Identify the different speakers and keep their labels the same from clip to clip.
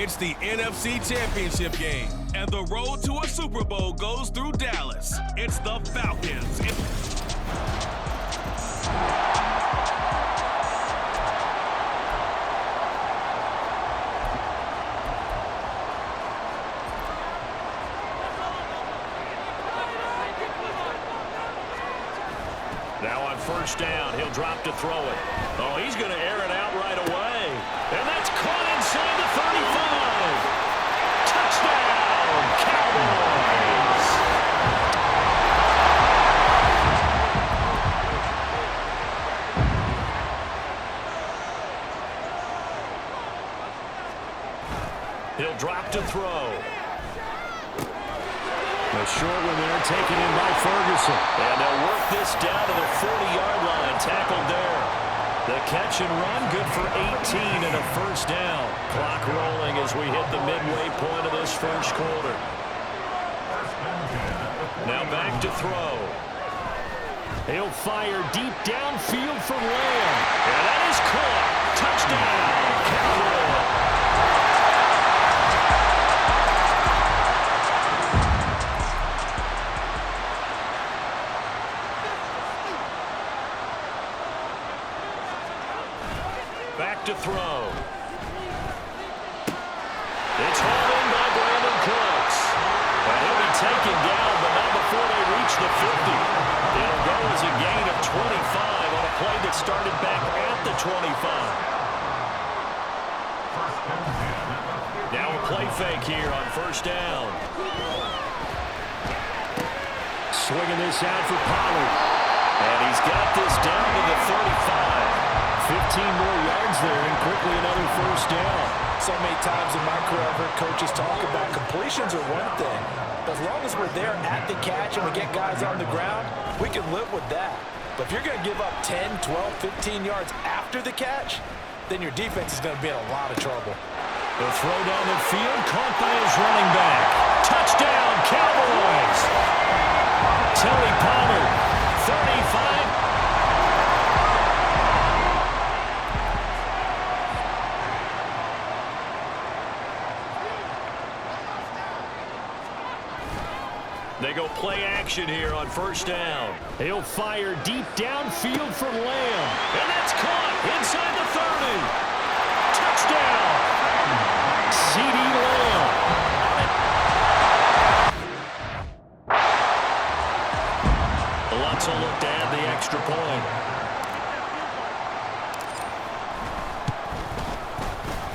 Speaker 1: It's the NFC Championship game, and the road to a Super Bowl goes through Dallas. It's the Falcons.
Speaker 2: Now on first down, he'll drop to throw it. Oh, he's going to air it out right away. And that's caught inside the 35. Touchdown, Cowboys. He'll drop to throw. A short one there, taken in by Ferguson. And they'll work this down to the 40-yard line, tackled there. The catch and run, good for 18 and a first down. Clock rolling as we hit the midway point of this first quarter. Now back to throw. He'll fire deep downfield from Lamb. And that is caught. Touchdown, Cowboys. Back to throw. It's hauled in by Brandon Cooks. And he'll be taken down, but not before they reach the 50. It'll go as a gain of 25 on a play that started back at the 25. Now a play fake here on first down. Swinging this out for Pollard. And he's got this down to the 35. 15 more yards there, and quickly another first down.
Speaker 3: So many times in my career, I've heard coaches talk about completions are one thing. But as long as we're there at the catch and we get guys on the ground, we can live with that. But if you're going to give up 10, 12, 15 yards after the catch, then your defense is going to be in a lot of trouble.
Speaker 2: The throw down the field, caught by his running back. Touchdown, Cowboys! Tony Pollard, 35. They go play action here on first down. He'll fire deep downfield from Lamb. And that's caught inside the 30. Touchdown. CeeDee Lamb. Lots of look to add the extra point.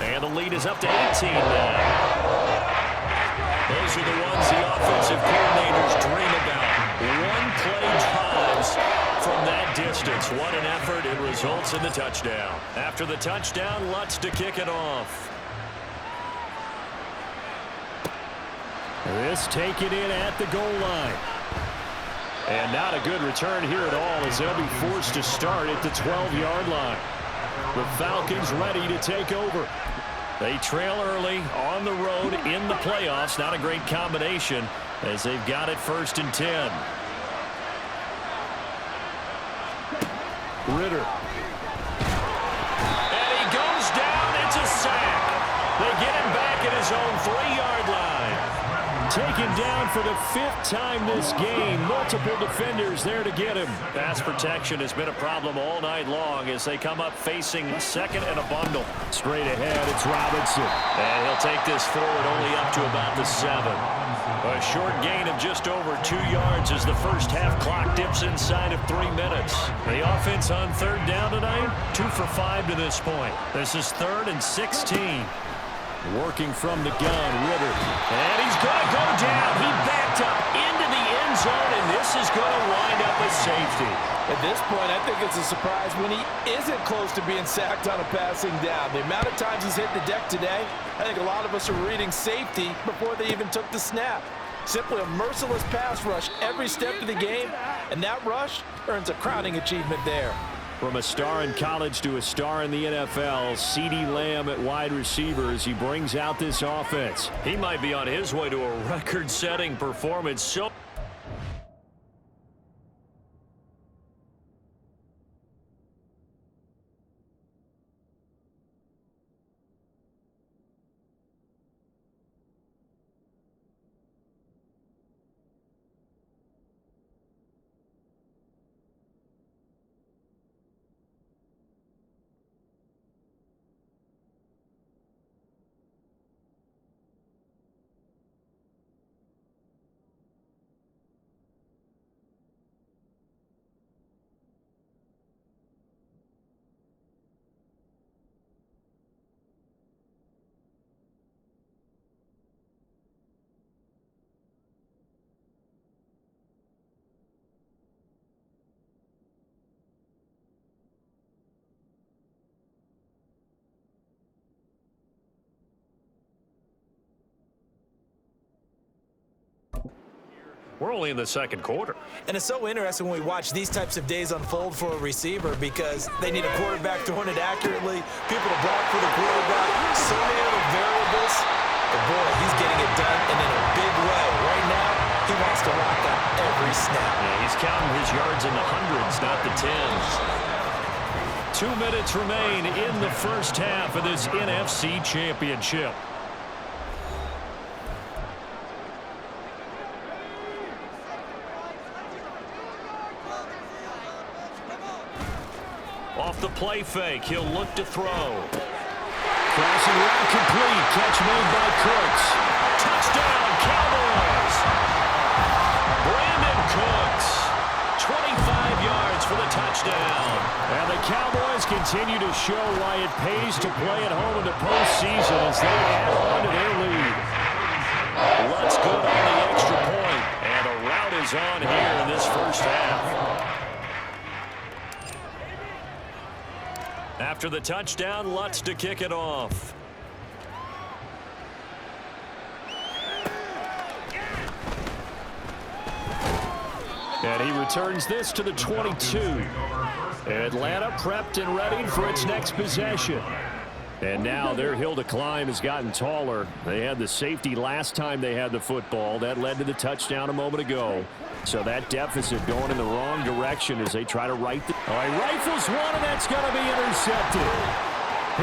Speaker 2: And the lead is up to 18 now. Those are the ones the offensive coordinators dream about. One-play drives from that distance. What an effort. It results in the touchdown. After the touchdown, Lutz to kick it off. This taken in at the goal line. And not a good return here at all as they'll be forced to start at the 12-yard line. The Falcons ready to take over. They trail early on the road in the playoffs. Not a great combination as they've got it 1st and 10. Ritter. And he goes down. It's a sack. They get him back at his own 3-yard line. Taken down for the 5th time this game. Multiple defenders there to get him. Pass protection has been a problem all night long as they come up facing second and a bundle. Straight ahead, it's Robinson. And he'll take this forward only up to about the 7. A short gain of just over 2 yards as the first half clock dips inside of 3 minutes. The offense on 3rd down tonight, 2 for 5 to this point. This is 3rd and 16. Working from the gun, Ritter. And he's going to go down. He backed up into the end zone, and this is going to wind up a safety.
Speaker 3: At this point, I think it's a surprise when he isn't close to being sacked on a passing down. The amount of times he's hit the deck today, I think a lot of us are reading safety before they even took the snap. Simply a merciless pass rush every step of the game, and that rush earns a crowning achievement there.
Speaker 2: From a star in college to a star in the NFL, CeeDee Lamb at wide receiver as he brings out this offense. He might be on his way to a record-setting performance. We're only in the second quarter.
Speaker 3: And it's so interesting when we watch these types of days unfold for a receiver because they need a quarterback throwing it accurately, people to block for the quarterback, so many other variables. But boy, he's getting it done and in a big way. Right now, he wants to lock up every snap.
Speaker 2: Yeah, he's counting his yards in the hundreds, not the tens. 2 minutes remain in the first half of this NFC Championship. Off the play fake, he'll look to throw. Crossing route complete. Catch made by Cooks. Touchdown, Cowboys. Brandon Cooks. 25 yards for the touchdown. And the Cowboys continue to show why it pays to play at home in the postseason as they add on to their lead. Lutz good on the extra point. And the route is on here in this first half. After the touchdown, Lutz to kick it off. And he returns this to the 22. Atlanta prepped and ready for its next possession. And now their hill to climb has gotten taller. They had the safety last time they had the football. That led to the touchdown a moment ago. So that deficit going in the wrong direction as they try to right the... Oh, he rifles one, and that's going to be intercepted.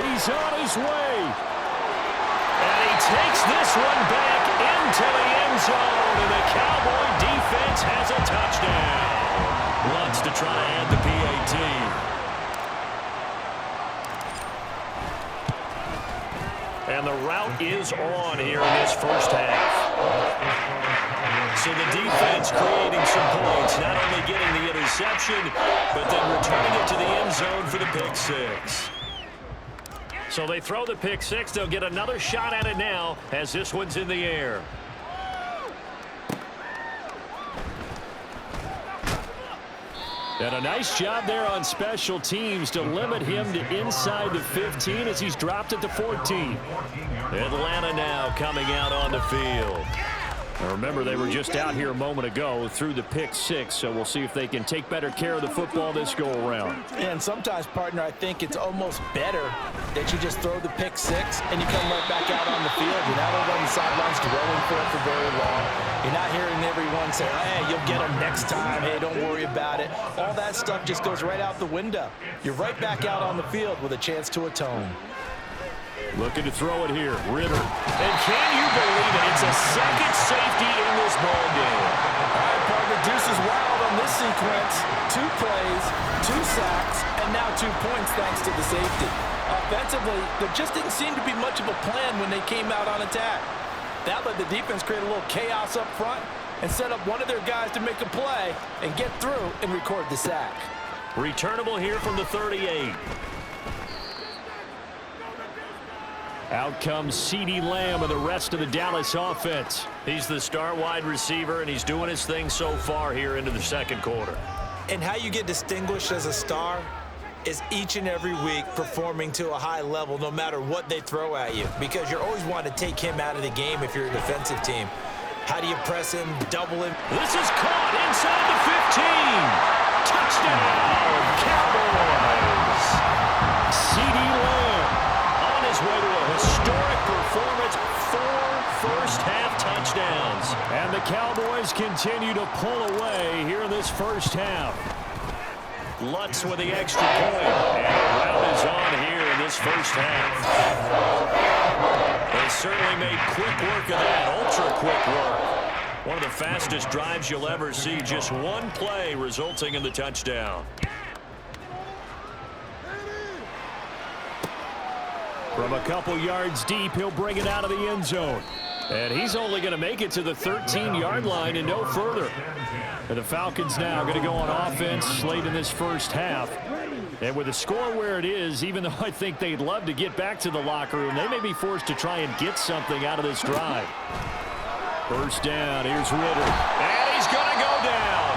Speaker 2: He's on his way. And he takes this one back into the end zone, and the Cowboy defense has a touchdown. Lutz to try to add the PAT. And the route is on here in this first half. So the defense creating some points, not only getting the interception, but then returning it to the end zone for the pick six. So they throw the pick six. They'll get another shot at it now as this one's in the air. And a nice job there on special teams to limit him to inside the 15 as he's dropped it to 14. Atlanta now coming out on the field. Now remember, they were just out here a moment ago through the pick six, so we'll see if they can take better care of the football this go-around.
Speaker 3: And sometimes, partner, I think it's almost better that you just throw the pick six and you come right back out on the field. You're not over on the sidelines dwelling for very long. You're not hearing everyone say, hey, you'll get them next time. Hey, don't worry about it. All that stuff just goes right out the window. You're right back out on the field with a chance to atone.
Speaker 2: Looking to throw it here, Ritter. And can you believe it? It's a second safety in this ball game.
Speaker 3: All right, partner, deuce is wild on this sequence. 2 plays, 2 sacks, and now 2 points thanks to the safety. Offensively, there just didn't seem to be much of a plan when they came out on attack. That let the defense create a little chaos up front and set up one of their guys to make a play and get through and record the sack.
Speaker 2: Returnable here from the 38. Out comes CeeDee Lamb and the rest of the Dallas offense. He's the star wide receiver, and he's doing his thing so far here into the second quarter.
Speaker 3: And how you get distinguished as a star is each and every week performing to a high level no matter what they throw at you, because you're always wanting to take him out of the game if you're a defensive team. How do you press him, double him?
Speaker 2: This is caught inside the 15. Touchdown, Cowboys. CeeDee Lamb on his way to a historic performance, 4 first-half touchdowns. And the Cowboys continue to pull away here in this first half. Lutz with the extra point, and the route is on here in this first half. They certainly made quick work of that, ultra-quick work. One of the fastest drives you'll ever see, just one play resulting in the touchdown. From a couple yards deep, he'll bring it out of the end zone. And he's only going to make it to the 13-yard line and no further. And the Falcons now going to go on offense late in this first half. And with the score where it is, even though I think they'd love to get back to the locker room, they may be forced to try and get something out of this drive. First down, here's Ritter. And he's going to go down.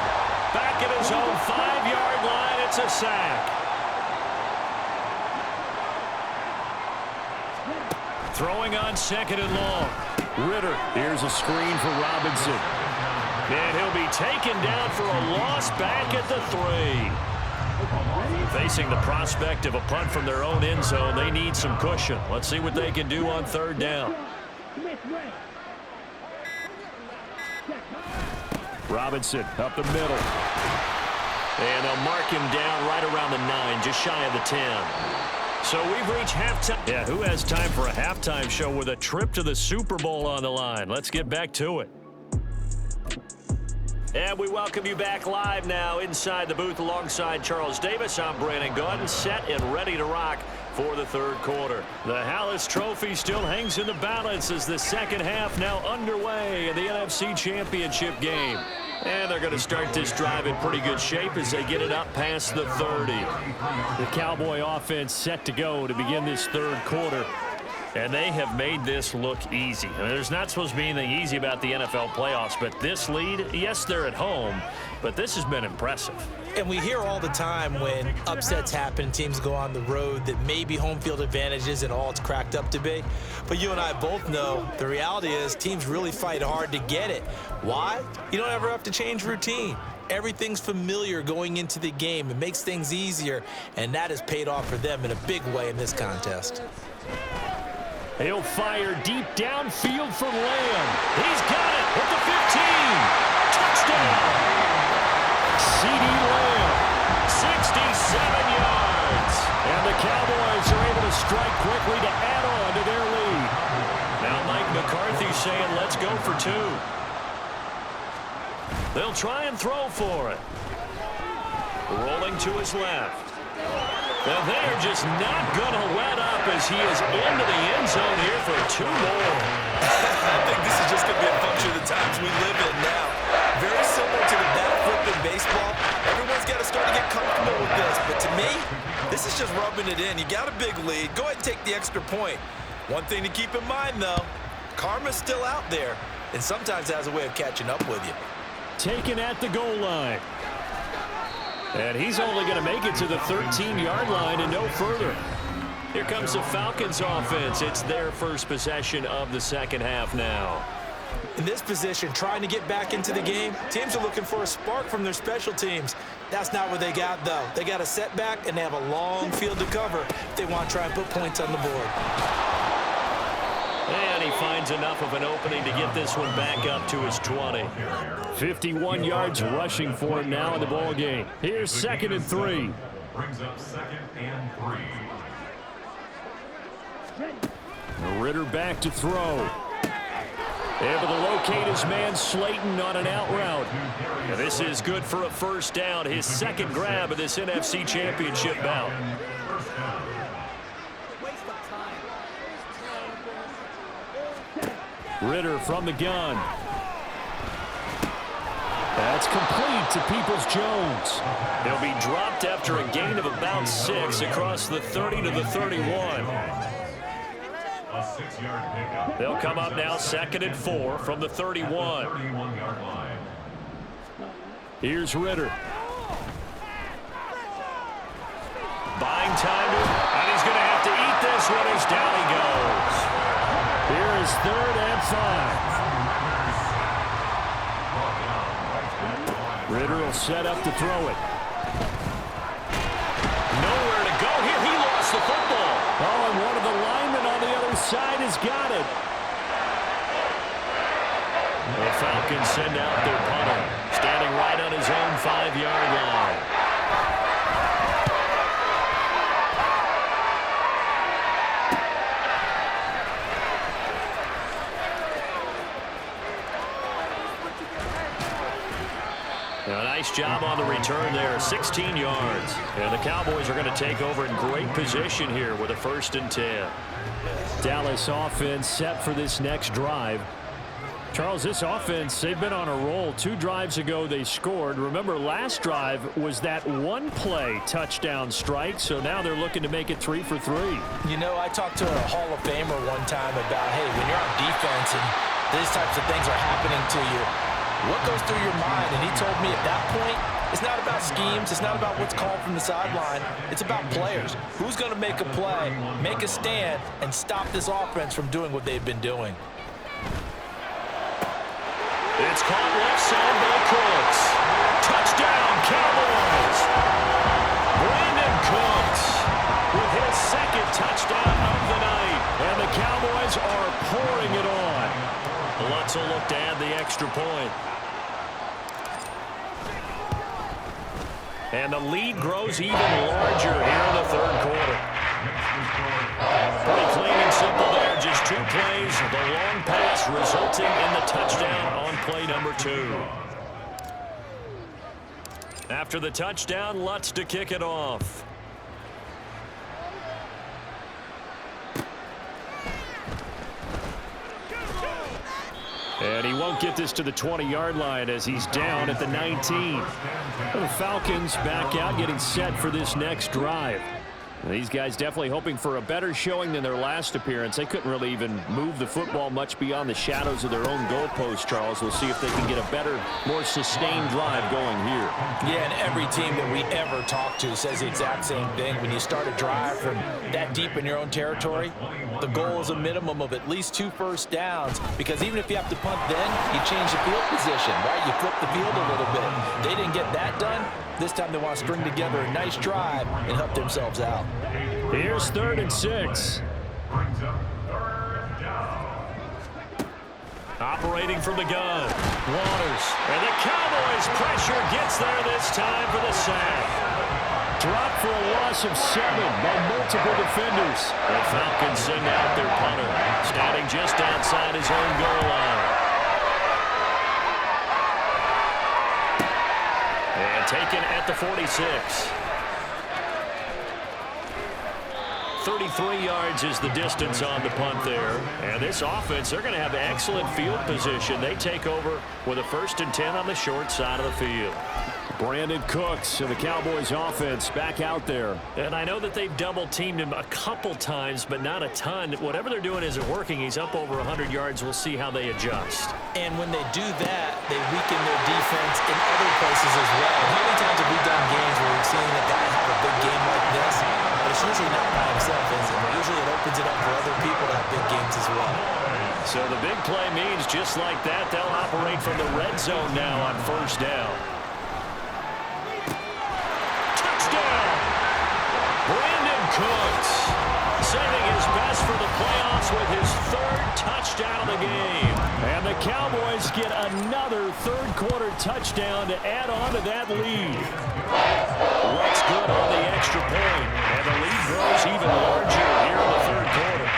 Speaker 2: Back at his own 5-yard line, it's a sack. Throwing on second and long. Ritter, here's a screen for Robinson. And he'll be taken down for a loss back at the 3. Facing the prospect of a punt from their own end zone, they need some cushion. Let's see what they can do on 3rd down. Robinson up the middle. And they'll mark him down right around the 9, just shy of the 10. So we've reached halftime. Yeah, who has time for a halftime show with a trip to the Super Bowl on the line? Let's get back to it. And we welcome you back live now inside the booth alongside Charles Davis. I'm Brandon Gaudin, set and ready to rock for the 3rd quarter. The Hallis Trophy still hangs in the balance as the second half now underway in the NFC Championship game. And they're going to start this drive in pretty good shape as they get it up past the 30. The Cowboy offense set to go to begin this 3rd quarter. And they have made this look easy. I mean, there's not supposed to be anything easy about the NFL playoffs, but this lead, yes, they're at home, but this has been impressive.
Speaker 3: And we hear all the time when upsets happen, teams go on the road, that maybe home field advantage isn't all it's cracked up to be. But you and I both know the reality is teams really fight hard to get it. Why? You don't ever have to change routine. Everything's familiar going into the game. It makes things easier, and that has paid off for them in a big way in this contest.
Speaker 2: He'll fire deep downfield for Lamb. He's got it at the 15. Touchdown. C.D. Lamb, 67 yards. And the Cowboys are able to strike quickly to add on to their lead. Now Mike McCarthy saying, let's go for 2. They'll try and throw for it. Rolling to his left. Now they're just not going to let up as he is into the end zone here for 2 more.
Speaker 3: I think this is just going to be a function of the times we live in now. Very similar to the bat flip in baseball. Everyone's got to start to get comfortable with this. But to me, this is just rubbing it in. You got a big lead. Go ahead and take the extra point. One thing to keep in mind, though, karma's still out there, and sometimes has a way of catching up with you.
Speaker 2: Taken at the goal line. And he's only going to make it to the 13-yard line and no further. Here comes the Falcons offense. It's their first possession of the second half now.
Speaker 3: In this position, trying to get back into the game, teams are looking for a spark from their special teams. That's not what they got, though. They got a setback, and they have a long field to cover if they want to try and put points on the board.
Speaker 2: And he finds enough of an opening to get this one back up to his 20. 51 yards rushing for him now in the ball game. Here's 2nd and 3.
Speaker 4: Brings up 2nd and 3.
Speaker 2: Ritter back to throw. Able to locate his man Slayton on an out route. And this is good for a first down. His 2nd grab of this NFC Championship bout. Ritter from the gun. That's complete to Peoples-Jones. He'll be dropped after a gain of about 6 across the 30 to the 31.
Speaker 4: A 6-yard pickup.
Speaker 2: They'll come up now 2nd and 4 from the 31.
Speaker 4: 31-yard line.
Speaker 2: Here's Ritter. Buying time, and he's going to have to eat this one as down he goes. Here is 3rd and 5. Ritter will set up to throw it. Nowhere to go here. He lost the football. Oh, and one of the linemen on the other side has got it. The Falcons send out their punter, standing right on his own 5-yard line. A nice job on the return there, 16 yards. And the Cowboys are going to take over in great position here with a 1st and 10. Dallas offense set for this next drive. Charles, this offense, they've been on a roll. 2 drives ago they scored. Remember, last drive was that 1-play touchdown strike, so now they're looking to make it 3 for 3.
Speaker 3: You know, I talked to a Hall of Famer one time about, hey, when you're on defense and these types of things are happening to you, what goes through your mind? And he told me at that point, it's not about schemes. It's not about what's called from the sideline. It's about players. Who's going to make a play, make a stand, and stop this offense from doing what they've been doing?
Speaker 2: It's caught left side by Cooks. Touchdown, Cowboys! Brandon Cooks with his second touchdown of the night. And the Cowboys are pouring it on. Lutz will look to add the extra point. And the lead grows even larger here in the third quarter. Pretty clean and simple there. Just 2 plays. The long pass resulting in the touchdown on play number 2. After the touchdown, Lutz to kick it off. And he won't get this to the 20-yard line as he's down at the 19. The Falcons back out, getting set for this next drive. These guys definitely hoping for a better showing than their last appearance. They couldn't really even move the football much beyond the shadows of their own goalpost, Charles. We'll see if they can get a better, more sustained drive going here.
Speaker 3: Yeah, and every team that we ever talk to says the exact same thing. When you start a drive from that deep in your own territory, the goal is a minimum of at least 2 first downs, because even if you have to punt then, you change the field position, right? You flip the field a little bit. They didn't get that done. This time they want to string together a nice drive and help themselves out.
Speaker 2: Here's 3rd and 6. Operating from the gun. Waters. And the Cowboys pressure gets there this time for the sack. Dropped for a loss of 7 by multiple defenders. The Falcons send out their punter, standing just outside his own goal line. And taken at the 46. 33 yards is the distance on the punt there. And this offense, they're going to have excellent field position. They take over with a 1st and 10 on the short side of the field. Brandon Cooks and the Cowboys offense back out there. And I know that they've double-teamed him a couple times, but not a ton. Whatever they're doing isn't working. He's up over 100 yards. We'll see how they adjust.
Speaker 3: And when they do that, they weaken their defense in other places as well. How many times have we done games where we've seen a guy have a big game like this? But it's usually not by himself, is it? Usually it opens it up for other people to have big games as well.
Speaker 2: So the big play means just like that, they'll operate from the red zone now on 1st down. Brandon Cooks saving his best for the playoffs with his 3rd touchdown of the game. And the Cowboys get another 3rd quarter touchdown to add on to that lead. What's good on the extra point, and the lead grows even larger here in the 3rd quarter.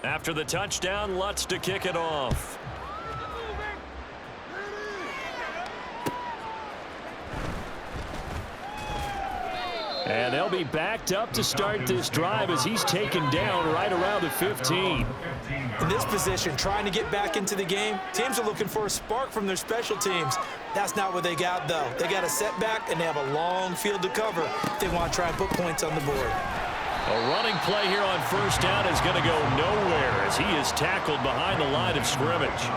Speaker 2: After the touchdown, Lutz to kick it off. And they'll be backed up to start this drive as he's taken down right around the 15.
Speaker 3: In this position, trying to get back into the game, teams are looking for a spark from their special teams. That's not what they got, though. They got a setback, and they have a long field to cover if they want to try and put points on the board.
Speaker 2: A running play here on 1st down is going to go nowhere as he is tackled behind the line of scrimmage.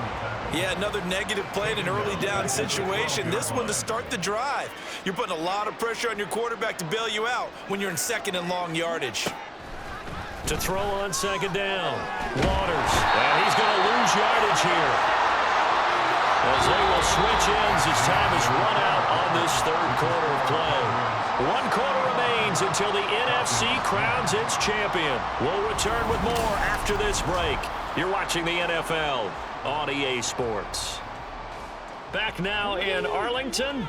Speaker 3: Yeah, another negative play in an early down situation. This one to start the drive. You're putting a lot of pressure on your quarterback to bail you out when you're in 2nd and long yardage.
Speaker 2: To throw on 2nd down. Waters. And he's going to lose yardage here, as they will switch ends as time is run out on this 3rd quarter of play. 1 quarter remains until the NFC crowns its champion. We'll return with more after this break. You're watching the NFL on EA Sports. Back now in Arlington.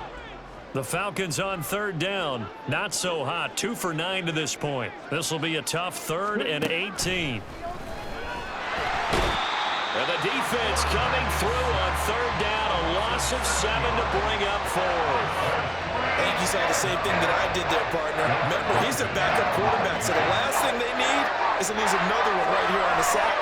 Speaker 2: The Falcons on 3rd down. Not so hot. 2 for 9 to this point. This will be a tough 3rd and 18. And the defense coming through on 3rd down. A loss of 7 to bring up 4th.
Speaker 3: I think you saw the same thing that I did there, partner. Remember, he's a backup quarterback, so the last thing they need is to lose another one right here on the sack.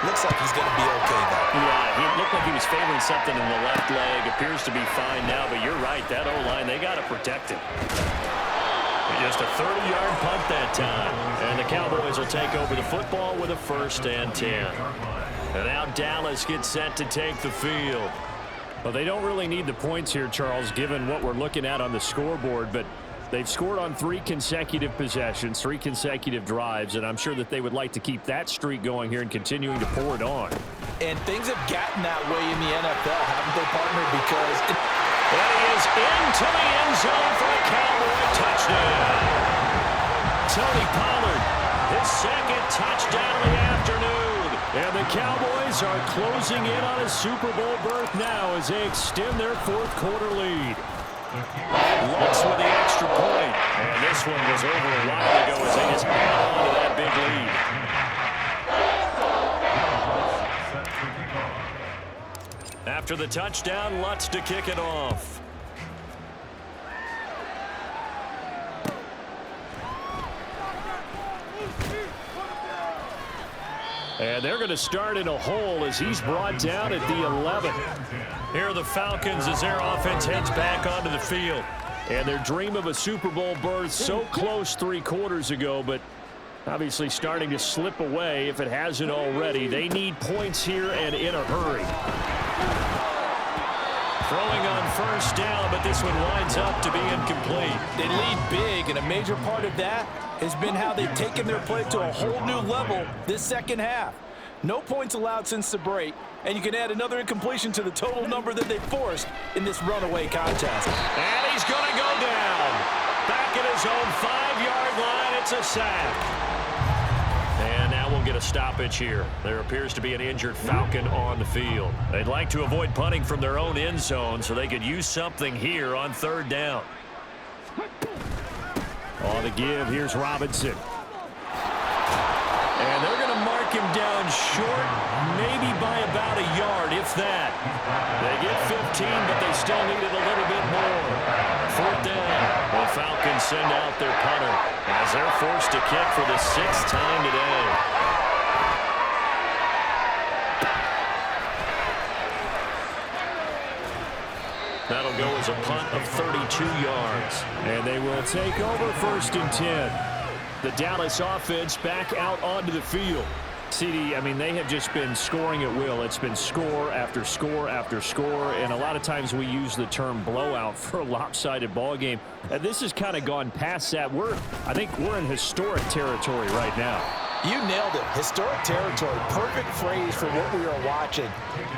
Speaker 3: Looks like he's going to be okay, though.
Speaker 2: Yeah, he looked like he was favoring something in the left leg. Appears to be fine now, but you're right. That O-line, they got to protect him. Just a 30-yard punt that time. And the Cowboys will take over the football with a 1st and 10. And now Dallas gets set to take the field. Well, they don't really need the points here, Charles, given what we're looking at on the scoreboard, but They've scored on 3 consecutive possessions, 3 consecutive drives, and I'm sure that they would like to keep that streak going here and continuing to pour it on.
Speaker 3: And things have gotten that way in the NFL, haven't they, partner? Because
Speaker 2: and he is into the end zone for a Cowboy touchdown. Tony Pollard, his second touchdown of the afternoon. And the Cowboys are closing in on a Super Bowl berth now as they extend their 4th quarter lead. Lutz with the extra point. And this one was over a while ago as they just add on to that big lead. After the touchdown, Lutz to kick it off. And they're going to start in a hole as he's brought down at the 11. Here are the Falcons as their offense heads back onto the field. And their dream of a Super Bowl berth so close 3 quarters ago, but obviously starting to slip away if it hasn't already. They need points here and in a hurry. Throwing on first down, but this one winds up to be incomplete.
Speaker 3: They lead big, and a major part of that has been how they've taken their play to a whole new level this second half. No points allowed since the break, and you can add another incompletion to the total number that they forced in this runaway contest.
Speaker 2: And he's going to go down. Back at his own 5-yard line, it's a sack. And now we'll get a stoppage here. There appears to be an injured Falcon on the field. They'd like to avoid punting from their own end zone so they could use something here on 3rd down. On the give, here's Robinson. And they're going to mark him down short, maybe by about a yard, if that. They get 15, but they still need it a little bit more. 4th down. The Falcons send out their punter as they're forced to kick for the 6th time today. That'll go as a punt of 32 yards. And they will take over 1st and 10. The Dallas offense back out onto the field. CD, I mean, they have just been scoring at will. It's been score after score after score, and a lot of times we use the term blowout for a lopsided ball game. And this has kind of gone past that. I think we're in historic territory right now.
Speaker 3: You nailed it. Historic territory. Perfect phrase for what we are watching.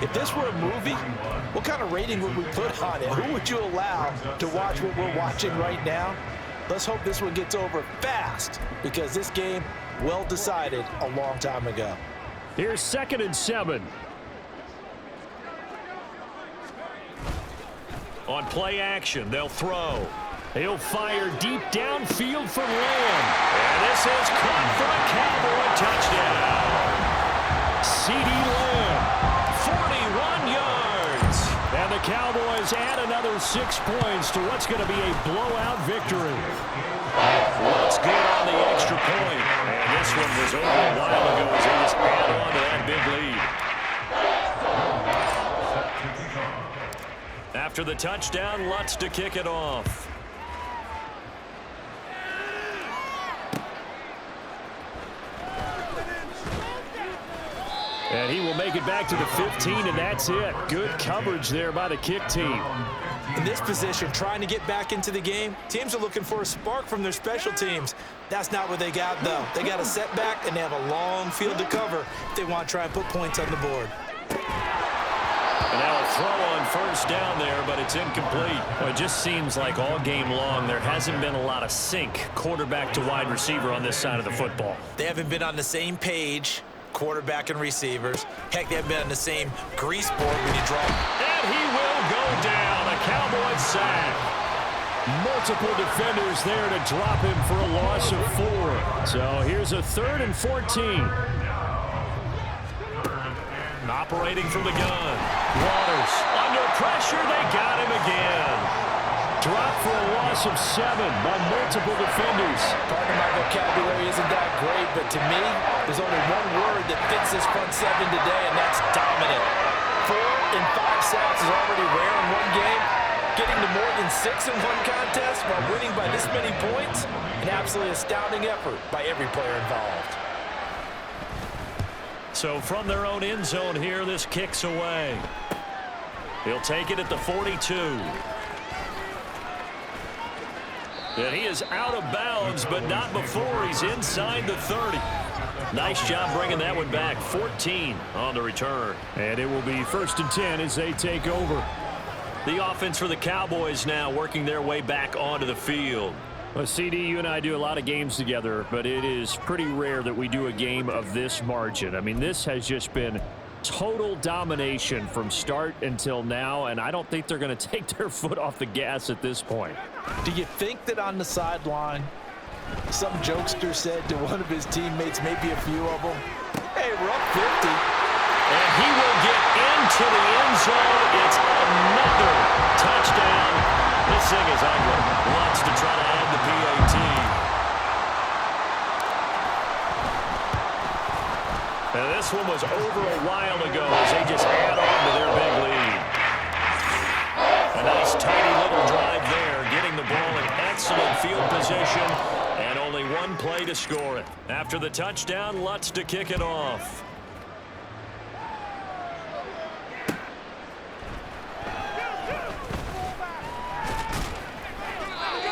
Speaker 3: If this were a movie, what kind of rating would we put on it? Who would you allow to watch what we're watching right now? Let's hope this one gets over fast, because this game, well decided a long time ago.
Speaker 2: Here's 2nd and 7. On play action, they'll throw. He'll fire deep downfield for Lamb. And this is caught for a Cowboy touchdown. C.D. Lamb, 41 yards. And the Cowboys add another 6 points to what's going to be a blowout victory. Looks good on the extra point. And this one was over a while ago as they just add on to that big lead. After the touchdown, Lutz to kick it off. And he will make it back to the 15, and that's it. Good coverage there by the kick team.
Speaker 3: In this position, trying to get back into the game, teams are looking for a spark from their special teams. That's not what they got, though. They got a setback, and they have a long field to cover if they want to try and put points on the board.
Speaker 2: And now a throw on first down there, but it's incomplete. Well, it just seems like all game long there hasn't been a lot of sync quarterback to wide receiver on this side of the football.
Speaker 3: They haven't been on the same page, quarterback and receivers. Heck, they haven't been on the same grease board when you drop.
Speaker 2: And he will go down. A Cowboy sack. Multiple defenders there to drop him for a loss of 4. So here's a 3rd and 14. Operating from the gun. Waters under pressure. They got him again. Dropped for a loss of 7 by multiple defenders.
Speaker 3: Part of my vocabulary isn't that great, but to me, there's only one word that fits this front 7 today, and that's dominant. 4 and 5 sacks is already rare in one game. Getting to more than 6 in one contest while winning by this many points, an absolutely astounding effort by every player involved.
Speaker 2: So from their own end zone here, this kicks away. He'll take it at the 42. And he is out of bounds, but not before he's inside the 30. Nice job bringing that one back. 14 on the return.
Speaker 5: And it will be 1st and 10 as they take over.
Speaker 2: The offense for the Cowboys now working their way back onto the field.
Speaker 5: Well, CD, you and I do a lot of games together, but it is pretty rare that we do a game of this margin. I mean, this has just been total domination from start until now, and I don't think they're going to take their foot off the gas at this point.
Speaker 3: Do you think that on the sideline, some jokester said to one of his teammates, maybe a few of them, hey, we're up 50.
Speaker 2: And he will get into the end zone. It's another touchdown. This thing is ugly. Wants to try to add the PAT. And this one was over a while ago as they just add on to their big lead. A nice tidy little drive there, getting the ball in excellent field position, and only one play to score it. After the touchdown, Lutz to kick it off.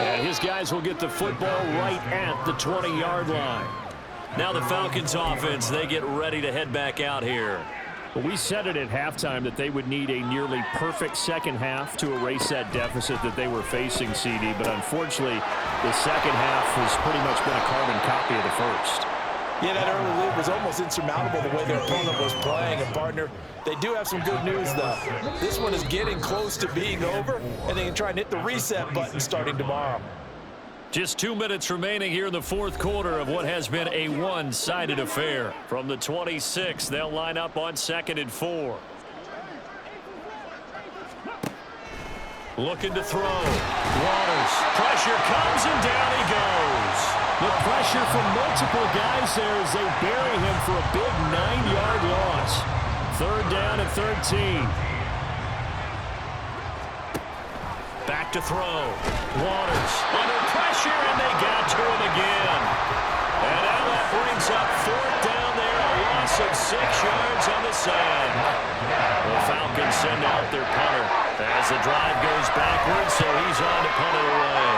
Speaker 5: And his guys will get the football right at the 20-yard line.
Speaker 2: Now the Falcons offense, they get ready to head back out here.
Speaker 5: Well, we said it at halftime that they would need a nearly perfect second half to erase that deficit that they were facing, CD. But unfortunately, the second half has pretty much been a carbon copy of the first.
Speaker 3: Yeah, that early lead was almost insurmountable the way their opponent was playing. And, partner, they do have some good news, though. This one is getting close to being over, and they can try and hit the reset button starting tomorrow.
Speaker 2: Just 2 minutes remaining here in the fourth quarter of what has been a one-sided affair. From the 26, they'll line up on 2nd and 4. Looking to throw. Waters. Pressure comes, and down he goes.
Speaker 5: The pressure from multiple guys there as they bury him for a big 9-yard loss. 3rd down and 13.
Speaker 2: Back to throw. Waters under pressure, and they got to him again. And now that brings up 4th down there, a loss of 6 yards on the side. The Falcons send out their punter as the drive goes backwards, so he's on to punt it away.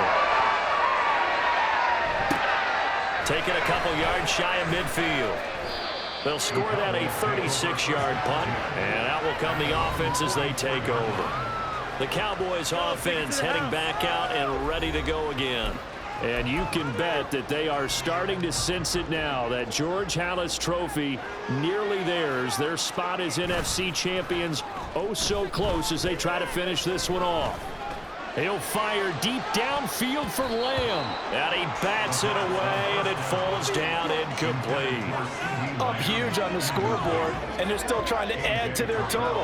Speaker 2: Taking a couple yards shy of midfield. They'll score that a 36-yard punt, and out will come the offense as they take over. The Cowboys offense heading back out and ready to go again.
Speaker 5: And you can bet that they are starting to sense it now. That George Halas trophy nearly theirs. Their spot as NFC champions oh so close as they try to finish this one off. He'll fire deep downfield for Lamb.
Speaker 2: And he bats it away, and it falls down incomplete.
Speaker 3: Up huge on the scoreboard, and they're still trying to add to their total.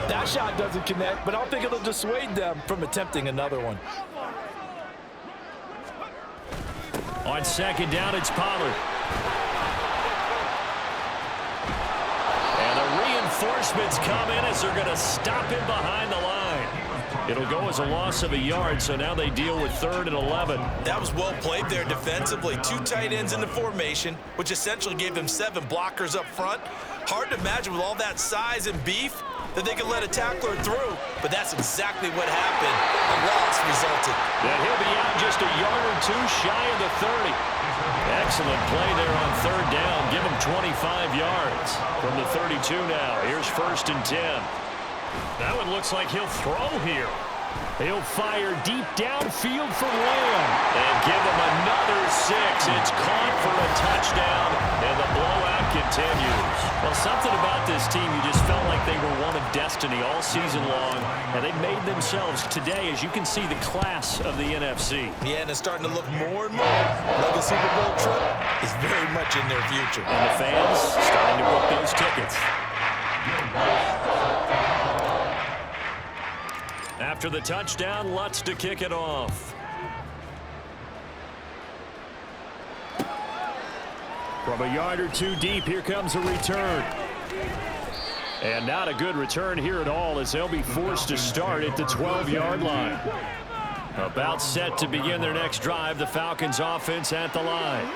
Speaker 3: That shot doesn't connect, but I don't think it'll dissuade them from attempting another one.
Speaker 2: On 2nd down, it's Pollard. And the reinforcements come in as they're going to stop him behind the line. It'll go as a loss of a yard, so now they deal with 3rd and 11.
Speaker 6: That was well played there defensively. 2 tight ends in the formation, which essentially gave them 7 blockers up front. Hard to imagine with all that size and beef that they could let a tackler through, but that's exactly what happened. A loss resulted.
Speaker 2: And he'll be out just a yard or 2 shy of the 30. Excellent play there on 3rd down. Give him 25 yards. From the 32 now, here's 1st and 10. That one looks like he'll throw here.
Speaker 5: He'll fire deep downfield for Lamb.
Speaker 2: And give him another 6. It's caught for a touchdown, and the blowout continues. Well, something about this team, you just felt like they were one of destiny all season long, and they made themselves today, as you can see, the class of the NFC.
Speaker 6: Yeah, and it's starting to look more and more like a Super Bowl trip is very much in their future.
Speaker 2: And the fans starting to book those tickets. After the touchdown, Lutz to kick it off.
Speaker 5: From a yard or 2 deep, here comes a return. And not a good return here at all as they'll be forced to start at the 12-yard line.
Speaker 2: About set to begin their next drive, the Falcons offense at the line.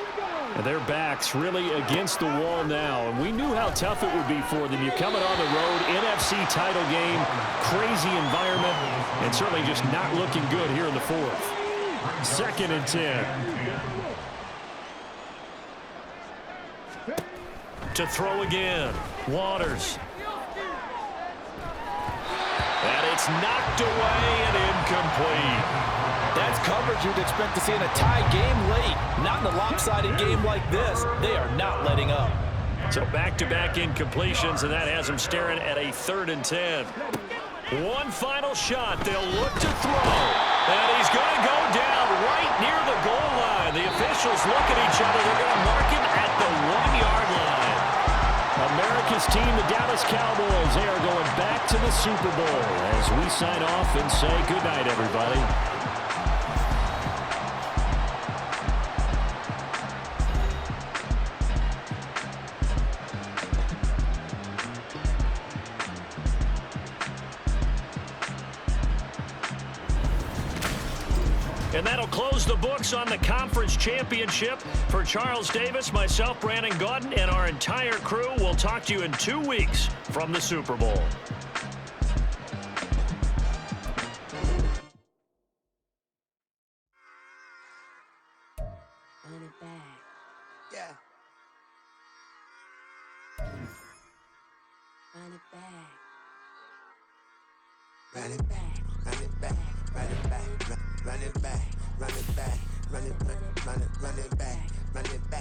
Speaker 5: And their backs really against the wall now. And we knew how tough it would be for them. You're coming on the road, NFC title game, crazy environment, and certainly just not looking good here in the fourth.
Speaker 2: 2nd and 10. To throw again. Waters. And it's knocked away and incomplete.
Speaker 3: That's coverage you'd expect to see in a tie game late. Not in a lopsided game like this. They are not letting up.
Speaker 2: So back-to-back incompletions, and that has them staring at a 3rd and 10. One final shot. They'll look to throw. And he's going to go down right near the goal line. The officials look at each other. They're going to mark him at the 1-yard line. America's team, the Dallas Cowboys, they are going back to the Super Bowl as we sign off and say goodnight, everybody. And that'll close the books on the conference championship. For Charles Davis, myself, Brandon Gaudin, and our entire crew, we'll talk to you in 2 weeks from the Super Bowl.
Speaker 7: Run it back.
Speaker 8: Yeah.
Speaker 7: Run it back.
Speaker 8: Run it back. Run it back. Run it back. Run it back. Run it back. Run it back. Run it back. Run it back.